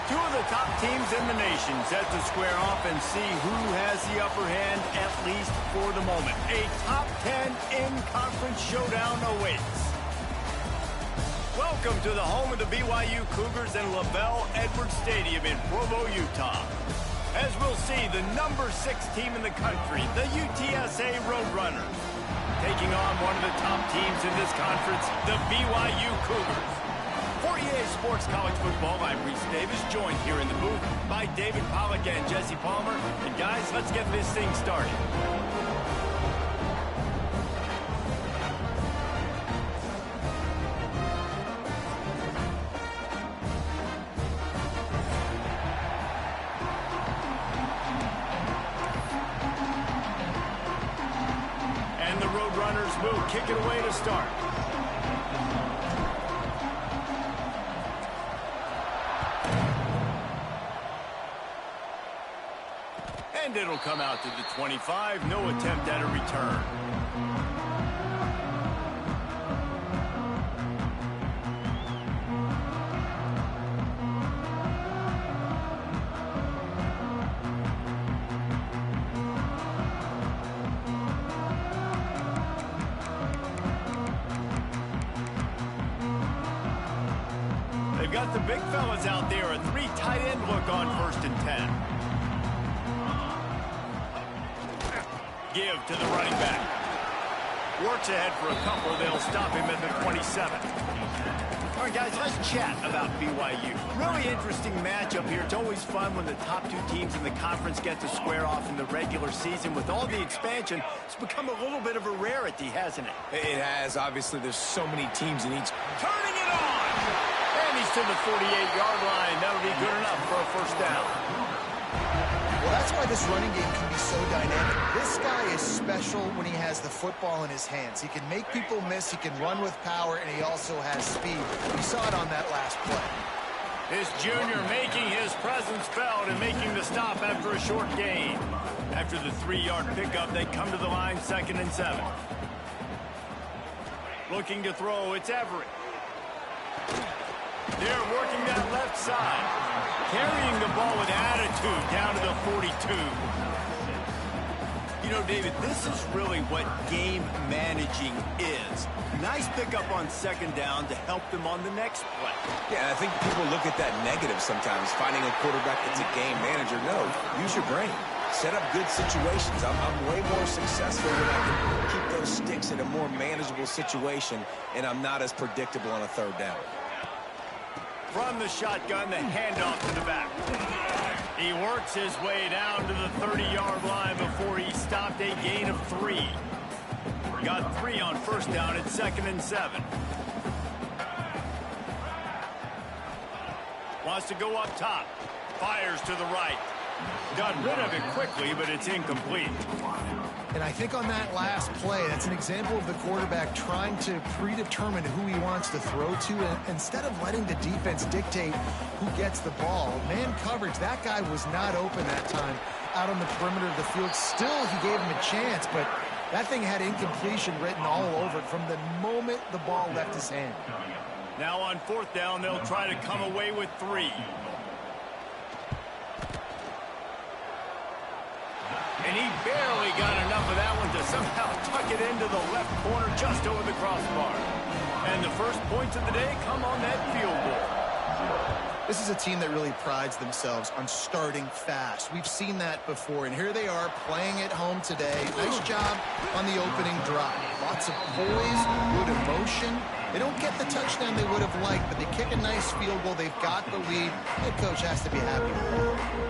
Two of the top teams in the nation set to square off and see who has the upper hand, at least for the moment. A top 10 in-conference showdown awaits. Welcome to the home of the BYU Cougars in LaBelle Edwards Stadium in Provo, Utah. As we'll see, the number 6 team in the country, the UTSA Roadrunners, taking on one of the top teams in this conference, the BYU Cougars. For EA Sports College Football, I'm Reese Davis, joined here in the booth by David Pollack and Jesse Palmer. And guys, let's get this thing started. And the Roadrunners will kick it away to start. And it'll come out to the 25. No attempt at a return. They've got the big fellas out there. A 3 tight end look on 1st and 10. Give to the running back. Works ahead for a couple. They'll stop him at the 27. All right, guys, let's chat about BYU. Really interesting matchup here. It's always fun when the top 2 teams in the conference get to square off in the regular season. With all the expansion, it's become a little bit of a rarity, hasn't it? It has. Obviously, there's so many teams in each. Turning it on! And he's to the 48-yard line. That'll be good enough for a first down. Well, that's why this running game can be so dynamic. This guy is special when he has the football in his hands. He can make people miss, he can run with power, and he also has speed. We saw it on that last play. This junior making his presence felt and making the stop after a short gain. After the 3-yard pickup, they come to the line 2nd and 7. Looking to throw, it's Everett. They're working that left side. Carrying the ball with attitude down to the 42. You know, David, this is really what game managing is. Nice pickup on 2nd down to help them on the next play. Yeah, I think people look at that negative sometimes, finding a quarterback that's a game manager. No, use your brain. Set up good situations. I'm way more successful when I can keep those sticks in a more manageable situation, and I'm not as predictable on a 3rd down. From the shotgun, the handoff to the back. He works his way down to the 30-yard line before he stopped a gain of 3. Got 3 on 1st down at 2nd and 7. Wants to go up top. Fires to the right. Got rid of it quickly, but it's incomplete. And I think on that last play, that's an example of the quarterback trying to predetermine who he wants to throw to, and instead of letting the defense dictate who gets the ball. Man coverage, that guy was not open that time out on the perimeter of the field. Still, he gave him a chance, but that thing had incompletion written all over it from the moment the ball left his hand. Now on 4th down, they'll try to come away with 3. And he barely got enough of that one to somehow tuck it into the left corner just over the crossbar. And the first points of the day come on that field goal. This is a team that really prides themselves on starting fast. We've seen that before, and here they are playing at home today. Nice job on the opening drive. Lots of poise, good emotion. They don't get the touchdown they would have liked, but they kick a nice field goal. They've got the lead. Head coach has to be happy with that.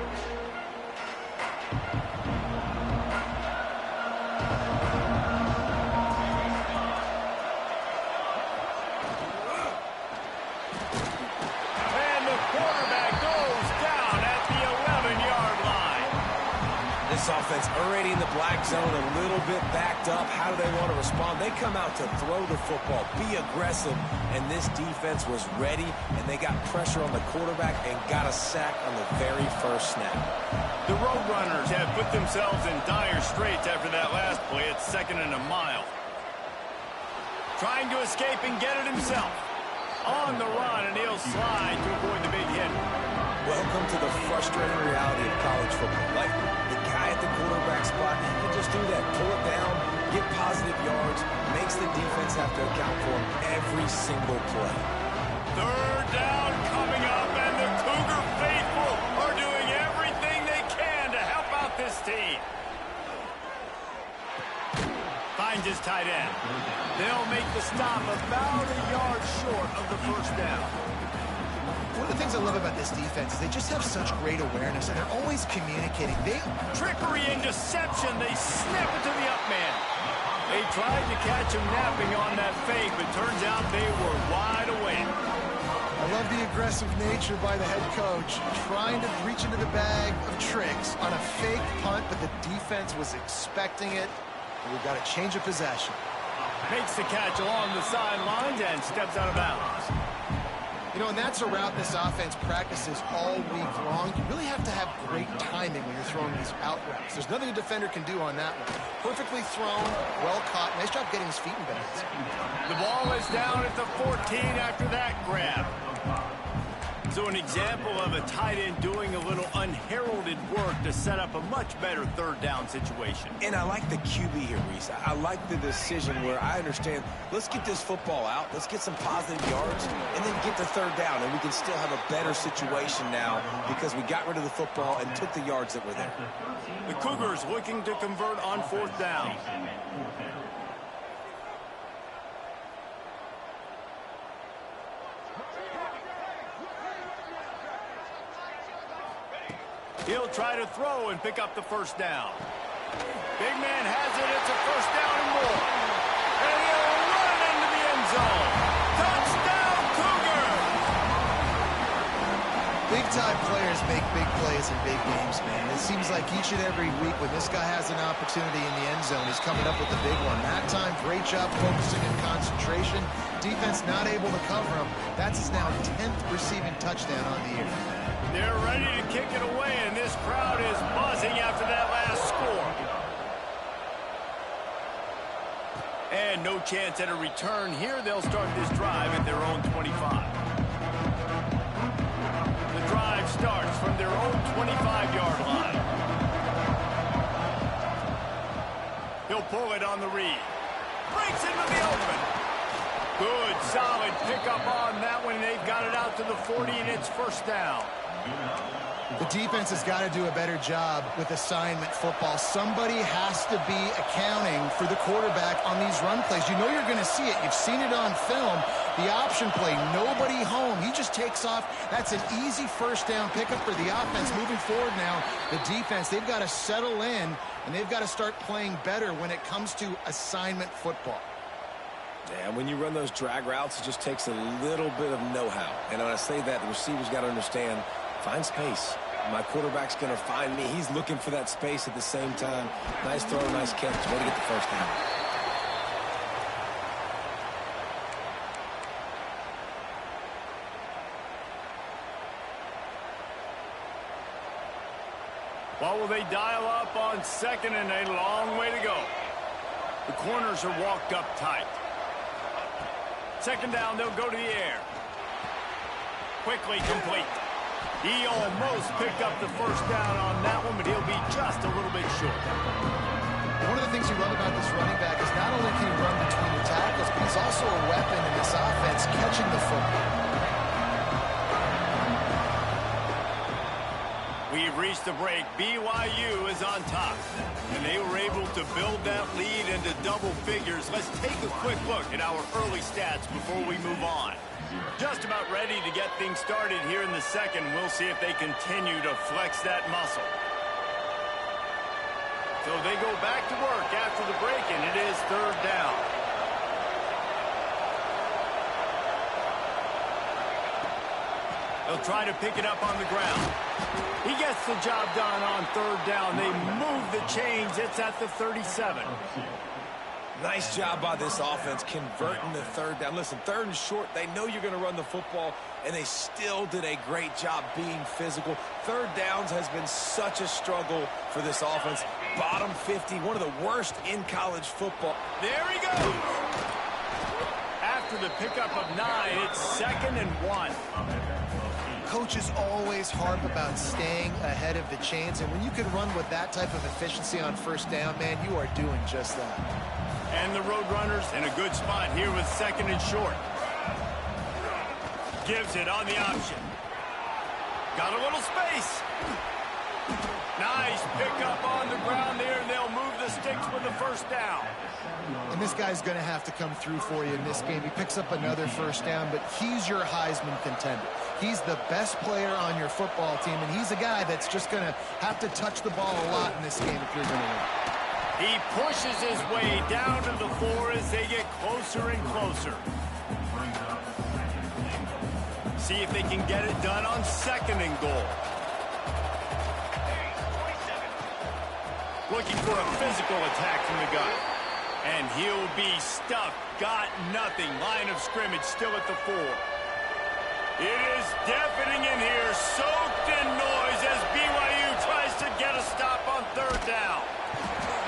This offense already in the black zone, a little bit backed up. How do they want to respond? They come out to throw the football, be aggressive, and this defense was ready, and they got pressure on the quarterback and got a sack on the very first snap. The Roadrunners have put themselves in dire straits after that last play. It's 2nd and a mile. Trying to escape and get it himself. On the run, and he'll slide to avoid the big hit. Welcome to the frustrating reality of college football. Like, the guy at the quarterback spot, he can just do that. Pull it down, get positive yards, makes the defense have to account for him every single play. Third down coming up, and the Cougar faithful are doing everything they can to help out this team. Finds his tight end. They'll make the stop about a yard short of the first down. One of the things I love about this defense is they just have such great awareness, and they're always communicating. Trickery and deception. They snap it to the up man. They tried to catch him napping on that fake, but turns out they were wide awake. I love the aggressive nature by the head coach, trying to reach into the bag of tricks on a fake punt, but the defense was expecting it. And we've got a change of possession. Makes the catch along the sidelines and steps out of bounds. You know, and that's a route this offense practices all week long. You really have to have great timing when you're throwing these out routes. There's nothing a defender can do on that one. Perfectly thrown, well caught. Nice job getting his feet in bounds. The ball is down at the 14 after that grab. So an example of a tight end doing a little unheralded work to set up a much better third down situation. And I like the QB here, Reese. I like the decision where I understand, let's get this football out, let's get some positive yards, and then get to third down, and we can still have a better situation now because we got rid of the football and took the yards that were there. The Cougars looking to convert on fourth down. He'll try to throw and pick up the first down. Big man has it. It's a first down and more. And he'll run into the end zone. Touchdown, Cougars! Big-time players make big plays in big games, man. It seems like each and every week when this guy has an opportunity in the end zone, he's coming up with a big one. That time, great job focusing and concentration. Defense not able to cover him. That's his now 10th receiving touchdown on the year. They're ready to kick it away, and this crowd is buzzing after that last score. And no chance at a return here. They'll start this drive at their own 25. The drive starts from their own 25-yard line. He'll pull it on the read. Breaks into the open. Good, solid pickup on that one. They've got it out to the 40, and it's first down. The defense has got to do a better job with assignment football. Somebody has to be accounting for the quarterback on these run plays. You know you're going to see it. You've seen it on film. The option play, nobody home. He just takes off. That's an easy first down pickup for the offense. Moving forward now, the defense, they've got to settle in, and they've got to start playing better when it comes to assignment football. Yeah, when you run those drag routes, it just takes a little bit of know-how. And when I say that, the receiver's got to understand, find space. My quarterback's going to find me. He's looking for that space at the same time. Nice throw, nice catch. Way to get the first down. What will they dial up on second and a long way to go? The corners are walked up tight. Second down, they'll go to the air. Quickly complete. He almost picked up the first down on that one, but he'll be just a little bit short. One of the things you love about this running back is not only can he run between the tackles, but he's also a weapon in this offense, catching the football. We've reached the break. BYU is on top, and they were able to build that lead into double figures. Let's take a quick look at our early stats before we move on. Just about ready to get things started here in the second. We'll see if they continue to flex that muscle. So they go back to work after the break, and it is third down. They'll try to pick it up on the ground. He gets the job done on third down. They move the chains. It's at the 37. Nice job by this offense converting the third down. Listen, third and short, they know you're going to run the football, and they still did a great job being physical. Third downs has been such a struggle for this offense. Bottom 50, one of the worst in college football. There he goes. After the pickup of 9, it's 2nd and 1. coaches always harp about staying ahead of the chains, and when you can run with that type of efficiency on first down, man, you are doing just that. And the Roadrunners in a good spot here with 2nd and short. Gives it on the option. Got a little space. Nice pickup on the ground there, and they'll move the sticks with the first down. And this guy's going to have to come through for you in this game. He picks up another first down, but he's your Heisman contender. He's the best player on your football team, and he's a guy that's just going to have to touch the ball a lot in this game if you're going to win. He pushes his way down to the floor as they get closer and closer. See if they can get it done on 2nd and goal. Looking for a physical attack from the gun. And he'll be stuffed. Got nothing. Line of scrimmage still at the 4. It is deafening in here. Soaked in noise as BYU tries to get a stop on 3rd down.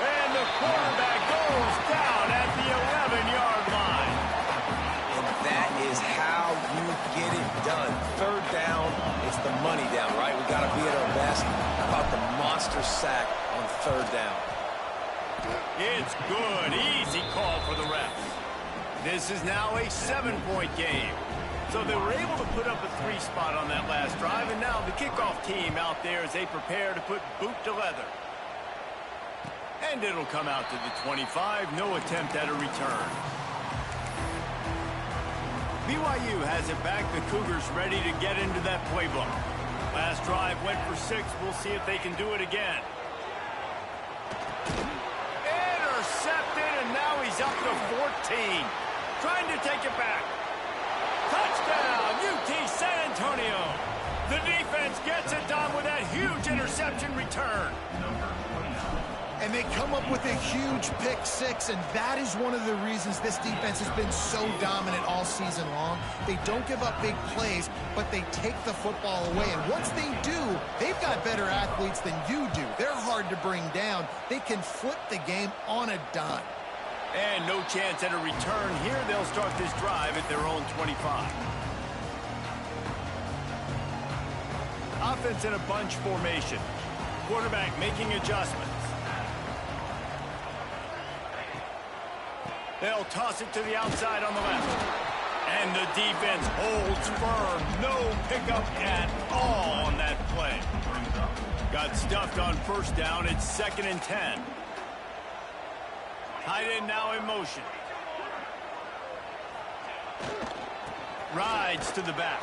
And the quarterback goes down at the 11-yard line. And that is how you get it done. 3rd down, it's the money down, right? We got to be at our best. How about the monster sack on 3rd down? It's good. Easy call for the refs. This is now a 7-point game. So they were able to put up a 3 spot on that last drive, and now the kickoff team out there as they prepare to put boot to leather. And it'll come out to the 25. No attempt at a return. BYU has it back. The Cougars ready to get into that playbook. Last drive went for 6. We'll see if they can do it again. Intercepted, and now he's up to 14. Trying to take it back. Touchdown, UT San Antonio. The defense gets it done with that huge interception return. And they come up with a huge pick 6, and that is one of the reasons this defense has been so dominant all season long. They don't give up big plays, but they take the football away. And once they do, they've got better athletes than you do. They're hard to bring down. They can flip the game on a dime. And no chance at a return here. They'll start this drive at their own 25. Offense in a bunch formation. Quarterback making adjustments. They'll toss it to the outside on the left. And the defense holds firm. No pickup at all on that play. Got stuffed on 1st down. It's 2nd and 10. Tight end now in motion. Rides to the back.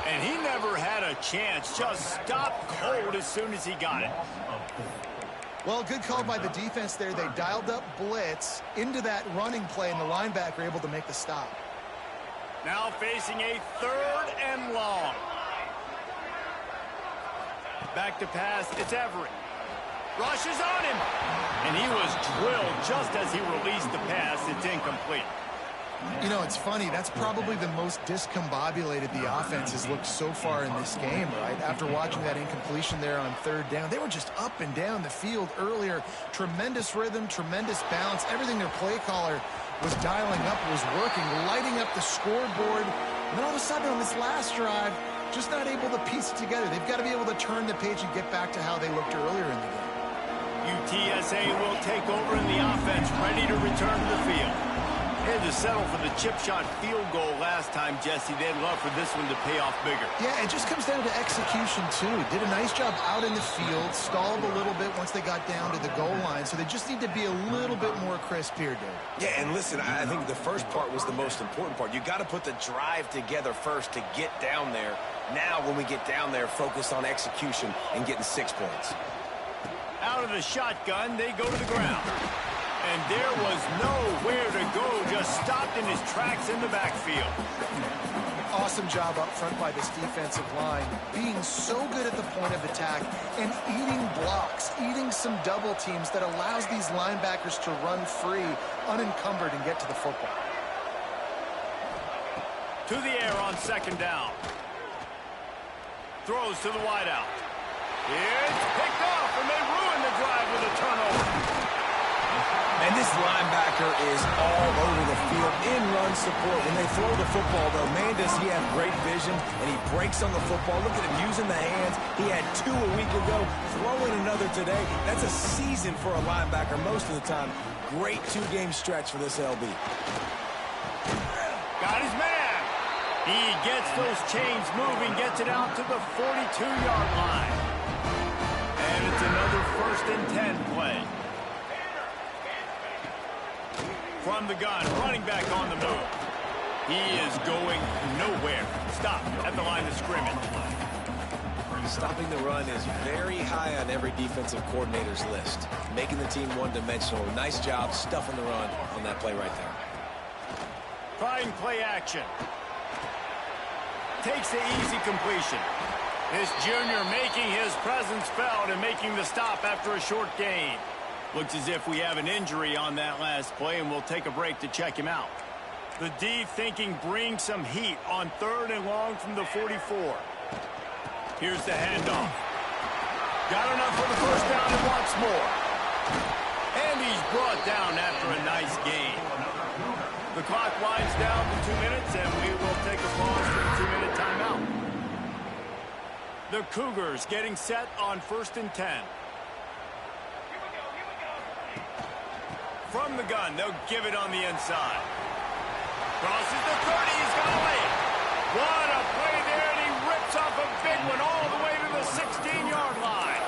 And he never had a chance. Just stopped cold as soon as he got it. Well, good call by the defense there. They dialed up blitz into that running play, and the linebacker able to make the stop. Now facing a 3rd and long. Back to pass. It's Everett. Rushes on him. And he was drilled just as he released the pass. It's incomplete. You know, it's funny. That's probably the most discombobulated the offense has looked so far in this game, right? After watching that incompletion there on 3rd down, they were just up and down the field earlier. Tremendous rhythm, tremendous balance. Everything their play caller was dialing up was working, lighting up the scoreboard. And then all of a sudden on this last drive, just not able to piece it together. They've got to be able to turn the page and get back to how they looked earlier in the game. UTSA will take over in the offense, ready to return to the field. Had to settle for the chip shot field goal last time, Jesse. They'd love for this one to pay off bigger. Yeah, it just comes down to execution, too. Did a nice job out in the field, stalled a little bit once they got down to the goal line, so they just need to be a little bit more crisp here, Dave. Yeah, and listen, I think the first part was the most important part. You got to put the drive together first to get down there. Now, when we get down there, focus on execution and getting 6 points. Out of the shotgun, they go to the ground. And there was nowhere to go, just stopped in his tracks in the backfield. Awesome job up front by this defensive line, being so good at the point of attack and eating blocks, eating some double teams that allows these linebackers to run free, unencumbered, and get to the football. To the air on 2nd down. Throws to the wideout. It's picked off, and they ruin the drive with a turnover. And this linebacker is all over the field in run support. When they throw the football, though, man, does he have great vision, and he breaks on the football. Look at him using the hands. He had 2 a week ago, throwing another today. That's a season for a linebacker most of the time. Great 2-game stretch for this LB. Got his man. He gets those chains moving, gets it out to the 42-yard line. And it's another 1st and 10 play. From the gun, running back on the move. He is going nowhere. Stop at the line of scrimmage. Stopping the run is very high on every defensive coordinator's list. Making the team one-dimensional. Nice job stuffing the run on that play right there. Trying play action. Takes the easy completion. This junior making his presence felt and making the stop after a short gain. Looks as if we have an injury on that last play, and we'll take a break to check him out. The D thinking bring some heat on 3rd and long from the 44. Here's the handoff. Got enough for the 1st down and wants more. And he's brought down after a nice gain. The clock winds down to 2 minutes, and we will take a pause for the 2-minute timeout. The Cougars getting set on 1st and 10. From the gun, they'll give it on the inside. Crosses the 30, he's got to lay it. What a play there, and he rips off a big one all the way to the 16-yard line.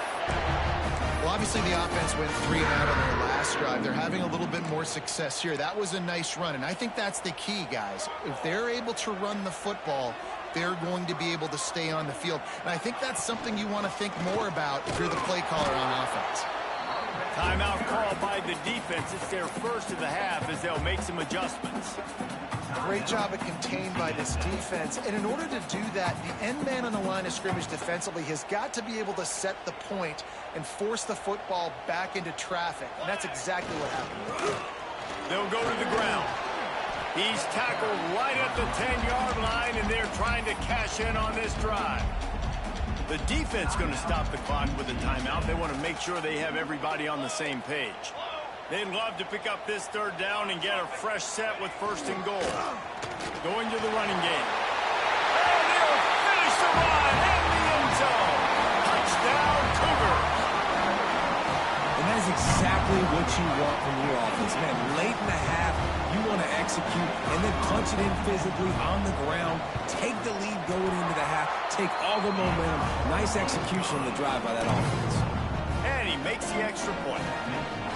Well, obviously the offense went 3 and out on their last drive. They're having a little bit more success here. That was a nice run, and I think that's the key, guys. If they're able to run the football, they're going to be able to stay on the field. And I think that's something you want to think more about if you're the play caller on offense. Timeout called by the defense. It's their 1st of the half as they'll make some adjustments. Great job of contained by this defense. And in order to do that, the end man on the line of scrimmage defensively has got to be able to set the point and force the football back into traffic. And that's exactly what happened. They'll go to the ground. He's tackled right at the 10-yard line, and they're trying to cash in on this drive. The defense going to stop the clock with a timeout. They want to make sure they have everybody on the same page. They'd love to pick up this 3rd down and get a fresh set with 1st and goal. Going to the running game. And he'll finish the run in the end zone. Touchdown, Cougars. And that is exactly what you want from your offense, man. Late in the half, you want to execute and then punch it in physically on the ground. Take the lead going into the half. Take all the momentum. Nice execution on the drive by that offense. And he makes the extra point.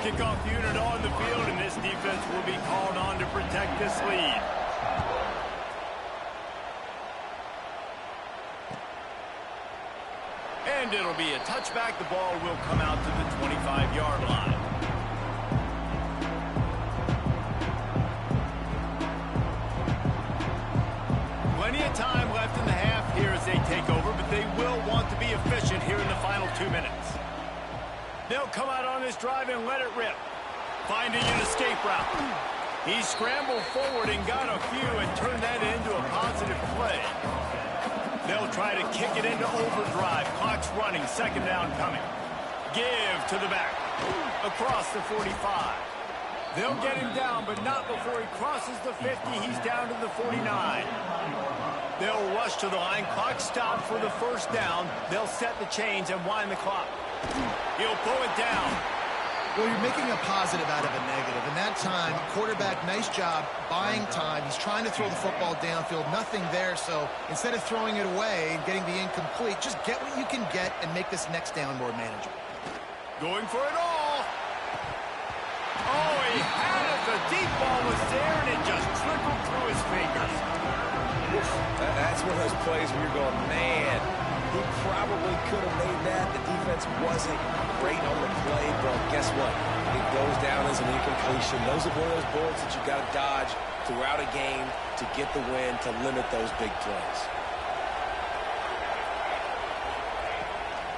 Kickoff unit on the field, and this defense will be called on to protect this lead. And it'll be a touchback. The ball will come out to the 25-yard line. Plenty of time left in the half here as they take over, but they will want to be efficient here in the final 2 minutes. They'll come out on this drive and let it rip. Finding an escape route. He scrambled forward and got a few and turned that into a positive play. They'll try to kick it into overdrive. Clock's running. 2nd down coming. Give to the back. Across the 45. They'll get him down, but not before he crosses the 50. He's down to the 49. They'll rush to the line. Clock stopped for the 1st down. They'll set the chains and wind the clock. He'll pull it down. Well, you're making a positive out of a negative. And that time, quarterback, nice job buying time. He's trying to throw the football downfield. Nothing there. So instead of throwing it away and getting the incomplete, just get what you can get and make this next down more manageable. Going for it all. Oh, he had it. The deep ball was there, and it just trickled through his fingers. That's one of those plays where you're going, man, he probably could have made that. The defense wasn't great on the play, but guess what? It goes down as an incompletion. Those are one of those bullets that you've got to dodge throughout a game to get the win, to limit those big plays.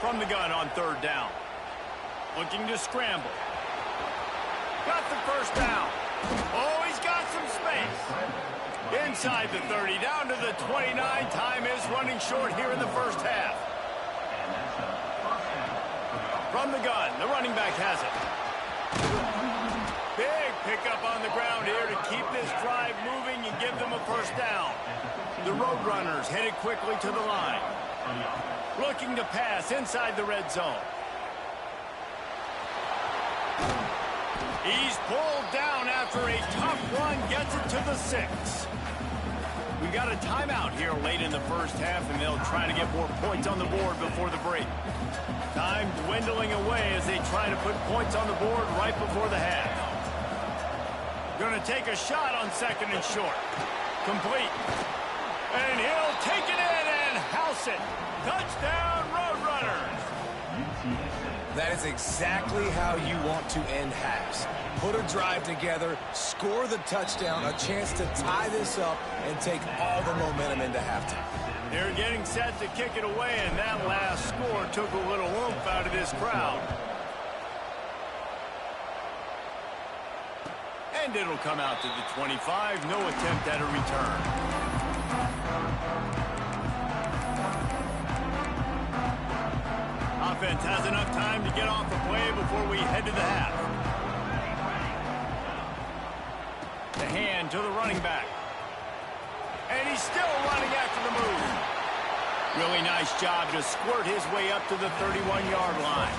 From the gun on 3rd down. Looking to scramble. Got the 1st down. Oh, he's got some space. Inside the 30, down to the 29. Time is running short here in the 1st half. From the gun, the running back has it. Big pick up on the ground here to keep this drive moving and give them a first down. The Roadrunners headed quickly to the line. Looking to pass inside the red zone. He's pulled down after a tough run, gets it to the 6. We got a timeout here late in the first half, and they'll try to get more points on the board before the break. Time dwindling away as they try to put points on the board right before the half. Going to take a shot on 2nd and short. Complete. And he'll take it in and house it. Touchdown, Roadrunners. That is exactly how you want to end halves. Put a drive together, score the touchdown, a chance to tie this up, and take all the momentum into halftime. They're getting set to kick it away, and that last score took a little oomph out of this crowd. And it'll come out to the 25. No attempt at a return. Offense has enough time to get off the play before we head to the half. The hand to the running back. And he's still running after the move. Really nice job to squirt his way up to the 31-yard line.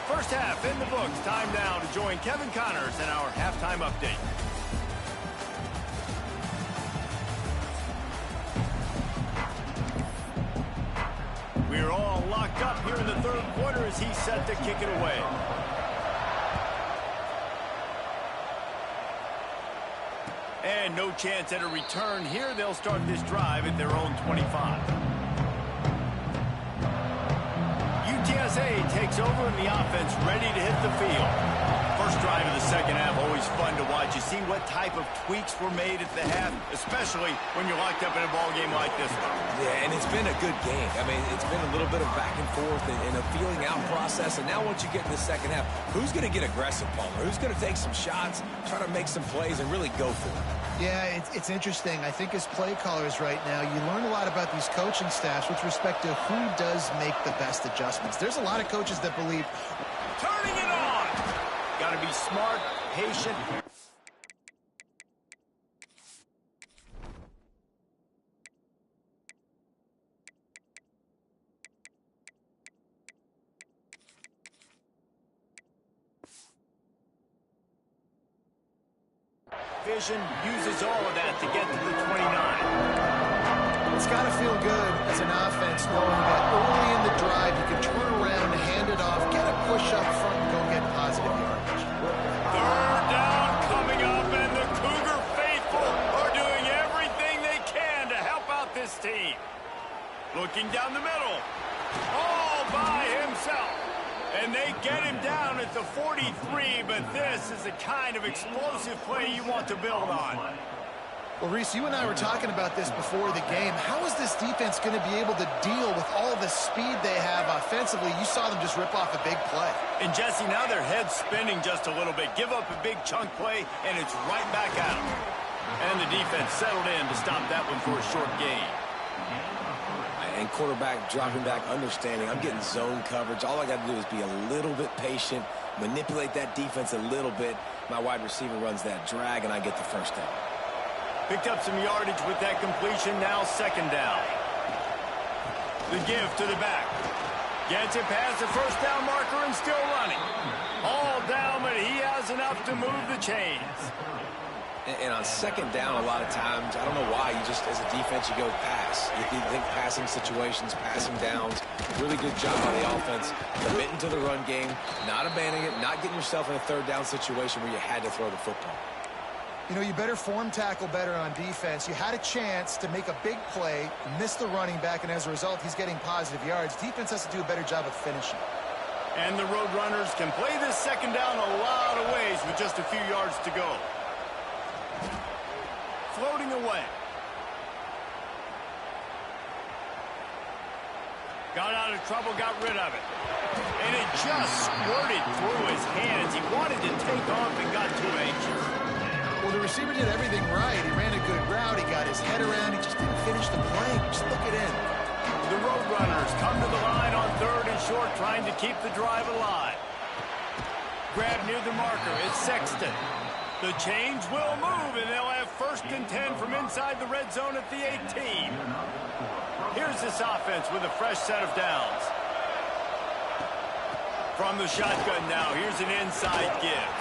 First half in the books. Time now to join Kevin Connors in our halftime update. We're all locked up here in the third quarter as he's set to kick it away. And no chance at a return here. They'll start this drive at their own 25. UTSA takes over and the offense ready to hit the field. First drive of the second half, always fun to watch. You see what type of tweaks were made at the half, especially when you're locked up in a ball game like this one. Yeah, and it's been a good game. I mean, it's been a little bit of back and forth and a feeling out process. And now once you get in the second half, who's going to get aggressive, Palmer? Who's going to take some shots, try to make some plays, and really go for it? Yeah, it's interesting. I think as play callers right now, you learn a lot about these coaching staffs with respect to who does make the best adjustments. There's a lot of coaches that believe turning it on. Got to be smart, patient. Vision uses all of that to get to the 29. It's got to feel good as an offense knowing that early in the drive you can turn around, hand it off, get a push up front, and go get positive yardage. Third down coming up, and the Cougar faithful are doing everything they can to help out this team. Looking down the middle, all by himself. And they get him down at the 43, but this is the kind of explosive play you want to build on. Well, Reese, you and I were talking about this before the game. How is this defense going to be able to deal with all the speed they have offensively? You saw them just rip off a big play. And, Jesse, now their head's spinning just a little bit. Give up a big chunk play, and it's right back at them. And the defense settled in to stop that one for a short gain. And quarterback dropping back, understanding I'm getting zone coverage. All I got to do is be a little bit patient, manipulate that defense a little bit. My wide receiver runs that drag, and I get the first down. Picked up some yardage with that completion. Now second down. The give to the back. Gets it past the first down marker and still running. All down, but he has enough to move the chains. And on second down, a lot of times, I don't know why, you just, as a defense, you go pass. You think passing situations, passing downs. Really good job by the offense. Committing to the run game, not abandoning it, not getting yourself in a third down situation where you had to throw the football. You know, you better form tackle better on defense. You had a chance to make a big play, miss the running back, and as a result, he's getting positive yards. Defense has to do a better job of finishing. And the Roadrunners can play this second down a lot of ways with just a few yards to go. Floating away. Got out of trouble, got rid of it. And it just squirted through his hands. He wanted to take off and got too anxious. Well, the receiver did everything right. He ran a good route. He got his head around. He just didn't finish the play. Just look it in. The Roadrunners come to the line on third and short, trying to keep the drive alive. Grab near the marker. It's Sexton. The change will move, and they'll have 1st and 10 from inside the red zone at the 18. Here's this offense with a fresh set of downs. From the shotgun now, here's an inside give.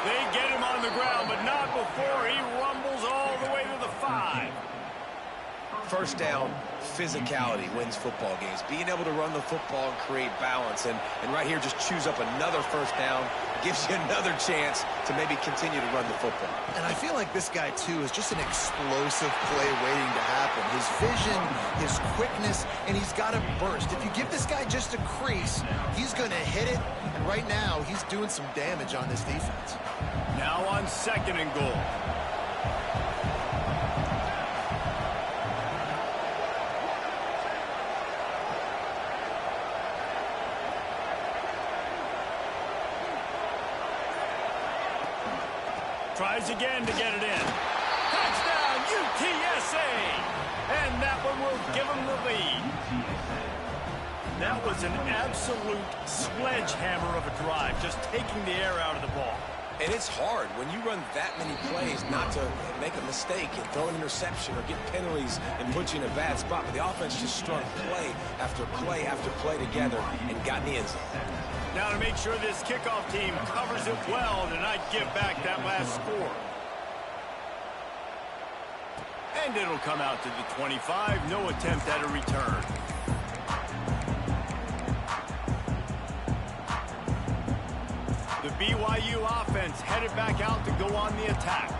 They get him on the ground, but not before he rumbles all the way to the 5. First down, physicality wins football games. Being able to run the football and create balance. And right here, just choose up another first down. Gives you another chance to maybe continue to run the football. And I feel like this guy, too, is just an explosive play waiting to happen. His vision, his quickness, and he's got a burst. If you give this guy just a crease, he's going to hit it. And right now, he's doing some damage on this defense. Now on 2nd and goal. Tries again to get it in. Touchdown, UTSA! And that one will give them the lead. That was an absolute sledgehammer of a drive, just taking the air out of the ball. And it's hard when you run that many plays not to make a mistake and throw an interception or get penalties and put you in a bad spot. But the offense just strung play after play after play together and got in the end zone. Now to make sure this kickoff team covers it well to not give back that last score. And it'll come out to the 25. No attempt at a return. The BYU offense headed back out to go on the attack.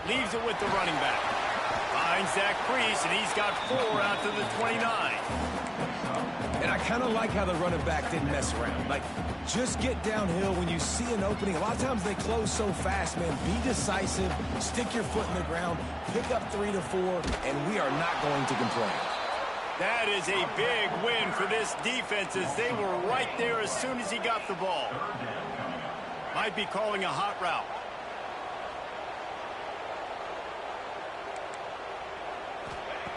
Leaves it with the running back. Finds that crease, and he's got 4 out to the 29. And I kind of like how the running back didn't mess around. Like, just get downhill when you see an opening. A lot of times they close so fast, man. Be decisive, stick your foot in the ground, pick up 3 to 4, and we are not going to complain. That is a big win for this defense as they were right there as soon as he got the ball. Might be calling a hot route.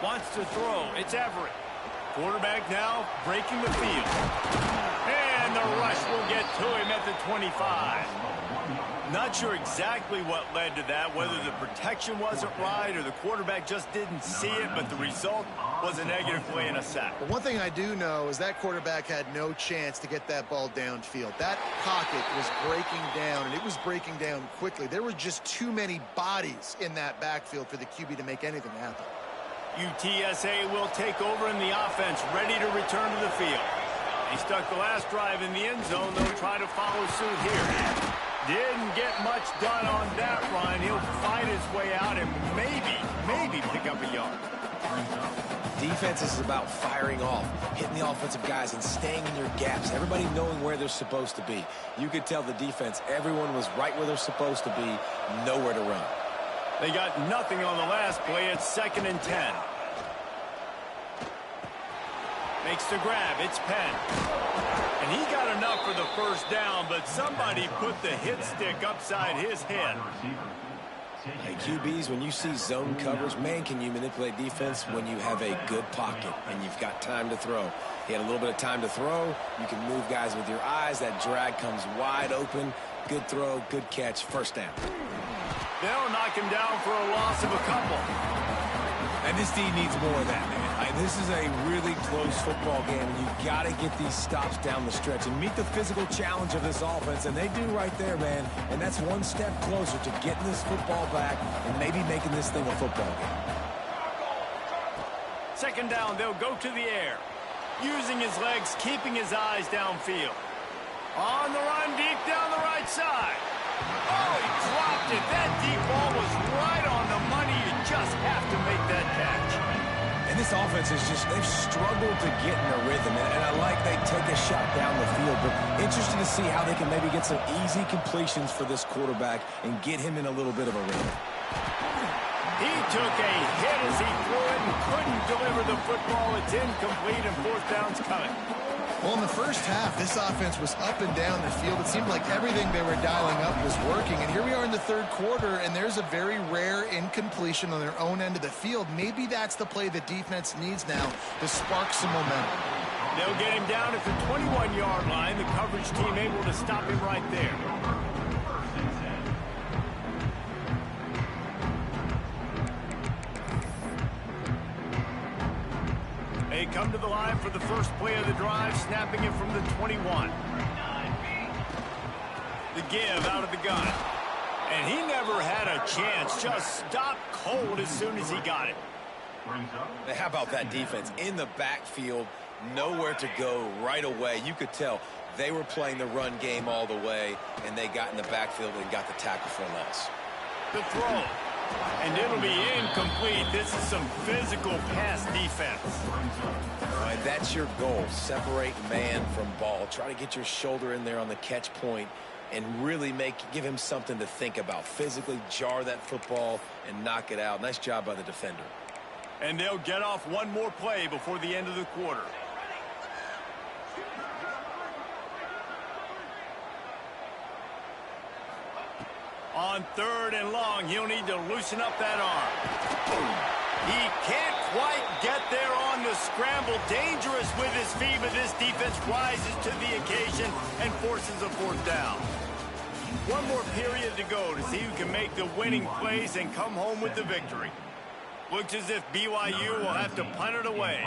Wants to throw. It's Everett. Quarterback now breaking the field. And the rush will get to him at the 25. Not sure exactly what led to that, whether the protection wasn't right or the quarterback just didn't see it, but the result was a negative play and a sack. But one thing I do know is that quarterback had no chance to get that ball downfield. That pocket was breaking down, and it was breaking down quickly. There were just too many bodies in that backfield for the QB to make anything happen. UTSA will take over in the offense, ready to return to the field. He stuck the last drive in the end zone. They'll try to follow suit here. Didn't get much done on that run. He'll find his way out and maybe pick up a yard. Defense is about firing off, hitting the offensive guys and staying in your gaps. Everybody knowing where they're supposed to be. You could tell the defense, everyone was right where they're supposed to be, nowhere to run. They got nothing on the last play. It's 2nd and 10. Makes the grab. It's Penn. And he got enough for the first down, but somebody put the hit stick upside his head. Hey, QBs, when you see zone coverage, man, can you manipulate defense when you have a good pocket and you've got time to throw. He had a little bit of time to throw. You can move guys with your eyes. That drag comes wide open. Good throw, good catch, first down. They'll knock him down for a loss of a couple. And this team needs more of that, man. This is a really close football game, and you've got to get these stops down the stretch and meet the physical challenge of this offense, and they do right there, man. And that's one step closer to getting this football back and maybe making this thing a football game. 2nd down, they'll go to the air. Using his legs, keeping his eyes downfield. On the run, deep down the right side. Oh, he dropped it. That deep ball was right on the money. You just have to make that catch. And this offense is just, they've struggled to get in a rhythm. And I like they take a shot down the field. But interesting to see how they can maybe get some easy completions for this quarterback and get him in a little bit of a rhythm. He took a hit as he threw it and couldn't deliver the football. It's incomplete and 4th down's coming. Well, in the first half, this offense was up and down the field. It seemed like everything they were dialing up was working. And here we are in the 3rd quarter, and there's a very rare incompletion on their own end of the field. Maybe that's the play the defense needs now to spark some momentum. They'll get him down at the 21-yard line. The coverage team able to stop him right there. They come to the line for the first play of the drive, snapping it from the 21. The give out of the gun. And he never had a chance. Just stopped cold as soon as he got it. How about that defense in the backfield? Nowhere to go right away. You could tell they were playing the run game all the way, and they got in the backfield and got the tackle for a loss. The throw. And it'll be incomplete. This is some physical pass defense. All right, that's your goal. Separate man from ball. Try to get your shoulder in there on the catch point and really give him something to think about. Physically jar that football and knock it out. Nice job by the defender. And they'll get off one more play before the end of the quarter. On 3rd and long, he'll need to loosen up that arm. He can't quite get there on the scramble. Dangerous with his feet, but this defense rises to the occasion and forces a 4th down. One more period to go to see who can make the winning plays and come home with the victory. Looks as if BYU will have to punt it away.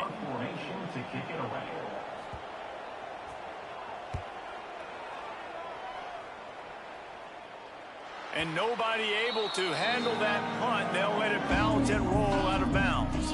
And nobody able to handle that punt. They'll let it bounce and roll out of bounds.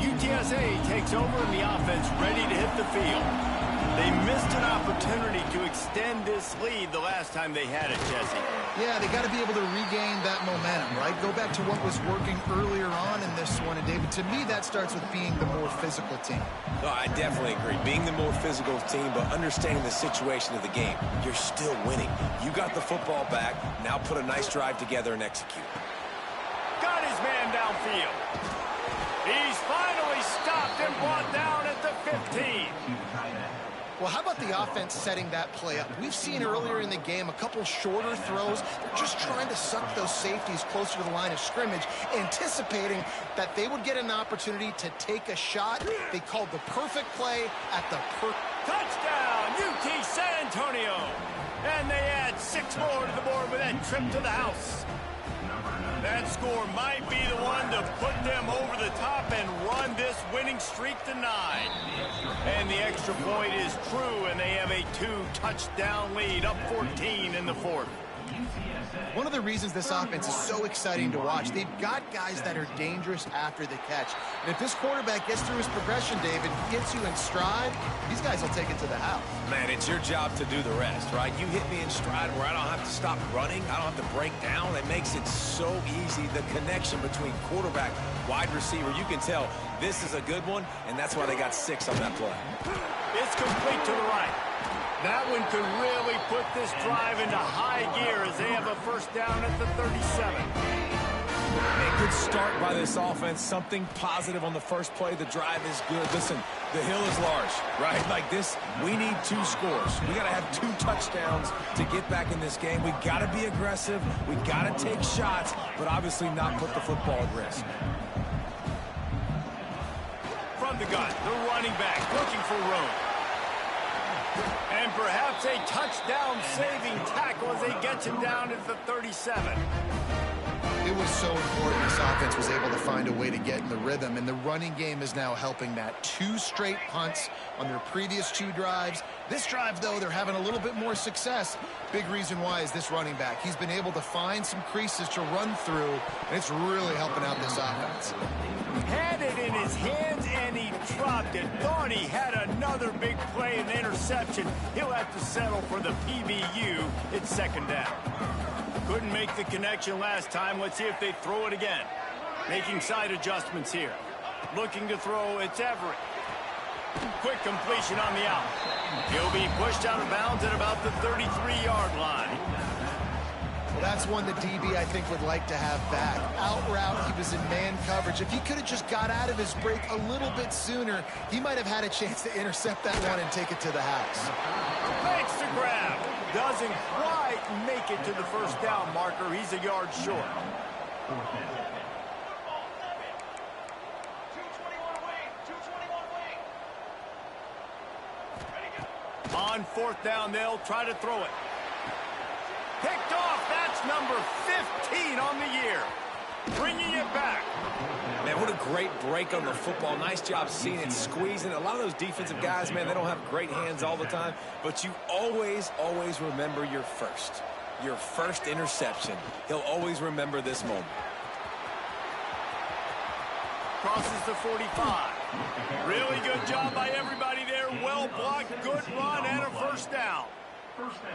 UTSA takes over in the offense, ready to hit the field. They missed an opportunity to extend this lead the last time they had it, Jesse. Yeah, they got to be able to regain that momentum, right? Go back to what was working earlier on in this one. And, David, to me, that starts with being the more physical team. No, I definitely agree. Being the more physical team, but understanding the situation of the game. You're still winning. You got the football back. Now put a nice drive together and execute. Got his man downfield. He's finally stopped and brought down at the 15. Well, how about the offense setting that play up? We've seen earlier in the game a couple shorter throws. They're just trying to suck those safeties closer to the line of scrimmage, anticipating that they would get an opportunity to take a shot. They called the perfect play at the touchdown, UT San Antonio. And they add 6 more to the board with that trip to the house. That score might be the one to put them over the top and run this winning streak to 9. And the extra point is true, and they have a 2-touchdown lead, up 14 in the 4th. One of the reasons this offense is so exciting to watch, they've got guys that are dangerous after the catch. And if this quarterback gets through his progression, David, gets you in stride, these guys will take it to the house. Man, it's your job to do the rest, right? You hit me in stride where I don't have to stop running. I don't have to break down. It makes it so easy. The connection between quarterback, wide receiver, you can tell this is a good one, and that's why they got 6 on that play. It's complete to the right. That one could really put this drive into high gear as they have a 1st down at the 37. A good start by this offense. Something positive on the first play. The drive is good. Listen, the hill is large, right? Like this, we need 2 scores. We got to have 2 touchdowns to get back in this game. We got to be aggressive. We got to take shots, but obviously not put the football at risk. From the gun, the running back looking for room. And perhaps a touchdown-saving tackle as they get him down at the 37. It was so important this offense was able to find a way to get in the rhythm, and the running game is now helping that. 2 straight punts on their previous 2 drives. This drive, though, they're having a little bit more success. Big reason why is this running back. He's been able to find some creases to run through, and it's really helping out this offense. Had it in his hands, and he dropped it. Thought he had another big play and interception. He'll have to settle for the PBU. It's 2nd down. Couldn't make the connection last time. Let's see if they throw it again. Making side adjustments here. Looking to throw, it's Everett. Quick completion on the out. He'll be pushed out of bounds at about the 33-yard line. Well, that's one the DB, I think, would like to have back. Out route, he was in man coverage. If he could have just got out of his break a little bit sooner, he might have had a chance to intercept that one and take it to the house. Thanks to grab. Doesn't quite make it to the 1st down marker. He's a yard short. On fourth down, they'll try to throw it. Picked off. That's number 15 on the year. Bringing it back. Man, what a great break on the football. Nice job seeing it, squeezing. A lot of those defensive guys, man, they don't have great hands all the time, but you always, always remember your first interception. He'll always remember this moment. Crosses the 45. Really good job by everybody there. Well blocked, good run, and a first down.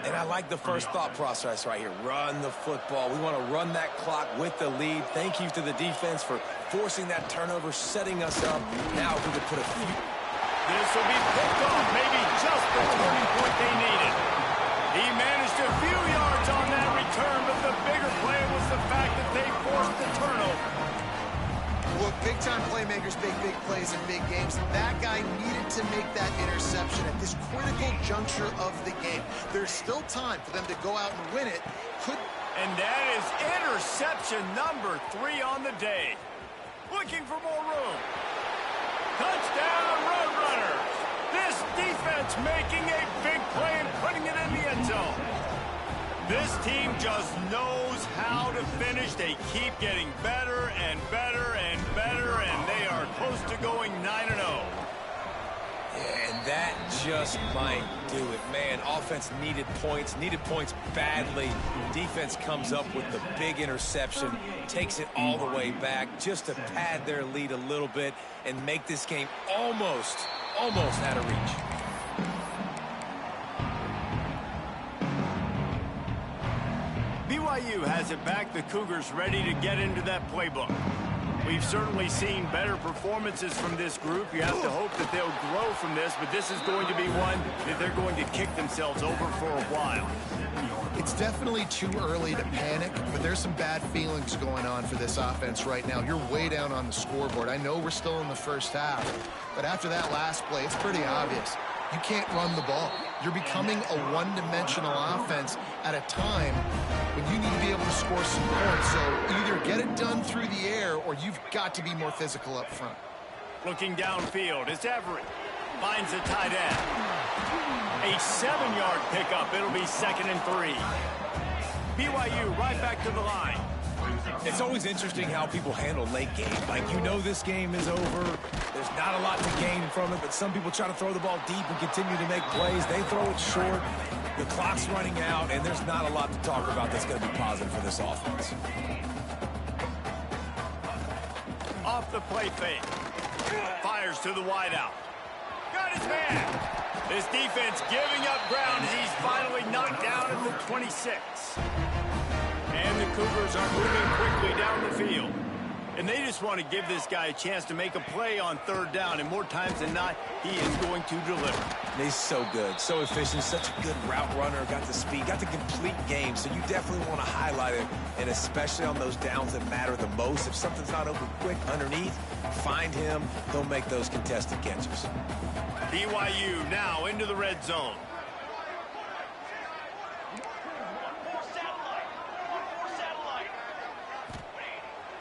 And I like the first thought process right here. Run the football. We want to run that clock with the lead. Thank you to the defense for forcing that turnover, setting us up. Now we could put a few. This will be picked off. Maybe just the turning point they needed. He managed a few yards on that return, but the bigger play was the fact that they forced the turnover. Look, big-time playmakers make big plays in big games. That guy needed to make that interception at this critical juncture of the game. There's still time for them to go out and win it. And that is interception number 3 on the day. Looking for more room. Touchdown, Roadrunners. This defense making a big play and putting it in the end zone. This team just knows how to finish. They keep getting better and better and better, and they are close to going 9-0. Yeah, and that just might do it. Man, offense needed points badly. Defense comes up with the big interception, takes it all the way back just to pad their lead a little bit and make this game almost out of reach. BYU has it back. The Cougars ready to get into that playbook. We've certainly seen better performances from this group. You have to hope that they'll grow from this, but this is going to be one that they're going to kick themselves over for a while. It's definitely too early to panic, but there's some bad feelings going on for this offense right now. You're way down on the scoreboard. I know we're still in the first half, but after that last play, it's pretty obvious. You can't run the ball. You're becoming a one-dimensional offense at a time when you need to be able to score some points. So either get it done through the air or you've got to be more physical up front. Looking downfield, it's Everett. Finds the tight end. A 7-yard pickup. It'll be 2nd and 3. BYU right back to the line. It's always interesting how people handle late games. Like, you know this game is over. There's not a lot to gain from it, but some people try to throw the ball deep and continue to make plays. They throw it short. The clock's running out, and there's not a lot to talk about that's going to be positive for this offense. Off the play fake. Fires to the wideout. Got his man. This defense giving up ground as he's finally knocked down at the 26. And the Cougars are moving quickly down the field. And they just want to give this guy a chance to make a play on 3rd down. And more times than not, he is going to deliver. He's so good, so efficient, such a good route runner, got the speed, got the complete game. So you definitely want to highlight it, and especially on those downs that matter the most. If something's not open quick underneath, find him. He'll make those contested catches. BYU now into the red zone.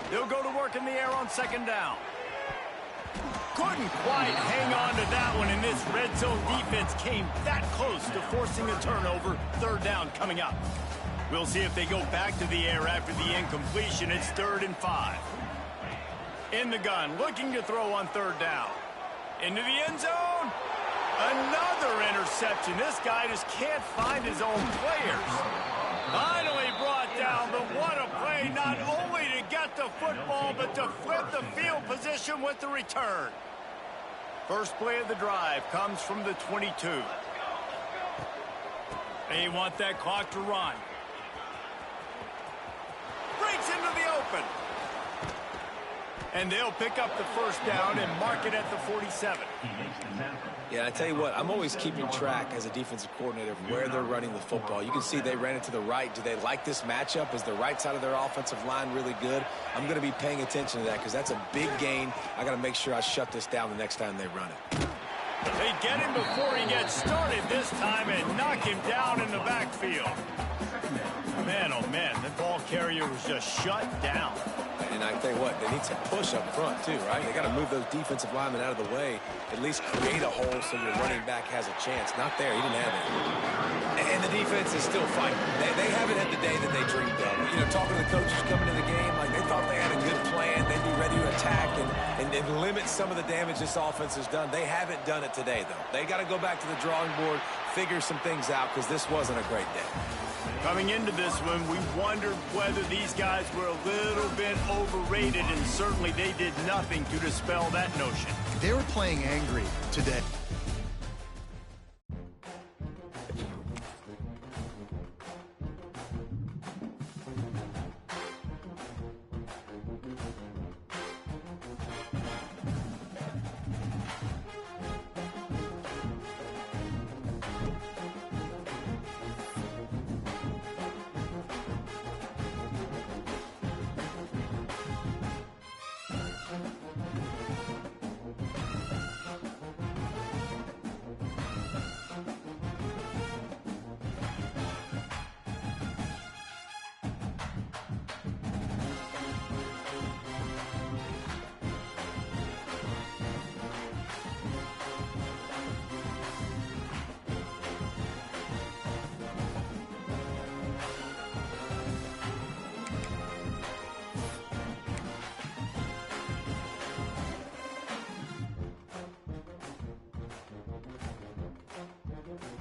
They'll go to work in the air on 2nd down. Couldn't quite hang on to that one, and this red zone defense came that close to forcing a turnover. 3rd down coming up. We'll see if they go back to the air after the incompletion. It's 3rd and 5. In the gun, looking to throw on 3rd down. Into the end zone. Another interception. This guy just can't find his own players. Finally brought down, but what a play, not only to get the football, but to flip the field position with the return. First play of the drive comes from the 22. They want that clock to run. Breaks into the open. And they'll pick up the 1st down and mark it at the 47. Yeah, I tell you what, I'm always keeping track as a defensive coordinator of where they're running the football. You can see they ran it to the right. Do they like this matchup? Is the right side of their offensive line really good? I'm going to be paying attention to that because that's a big gain. I got to make sure I shut this down the next time they run it. They get him before he gets started this time and knock him down in the backfield. Man, oh man, the ball carrier was just shut down. And I tell you what, they need some push up front too, right? They got to move those defensive linemen out of the way, at least create a hole so your running back has a chance. Not there. He didn't have it. And the defense is still fighting. They haven't had the day that they dreamed of. You know, talking to the coaches coming into the game, like they thought they had a good plan. They'd be ready to attack and limit some of the damage this offense has done. They haven't done it today, though. They got to go back to the drawing board, figure some things out, because this wasn't a great day. Coming into this one, we wondered whether these guys were a little bit overrated, and certainly they did nothing to dispel that notion. They were playing angry today.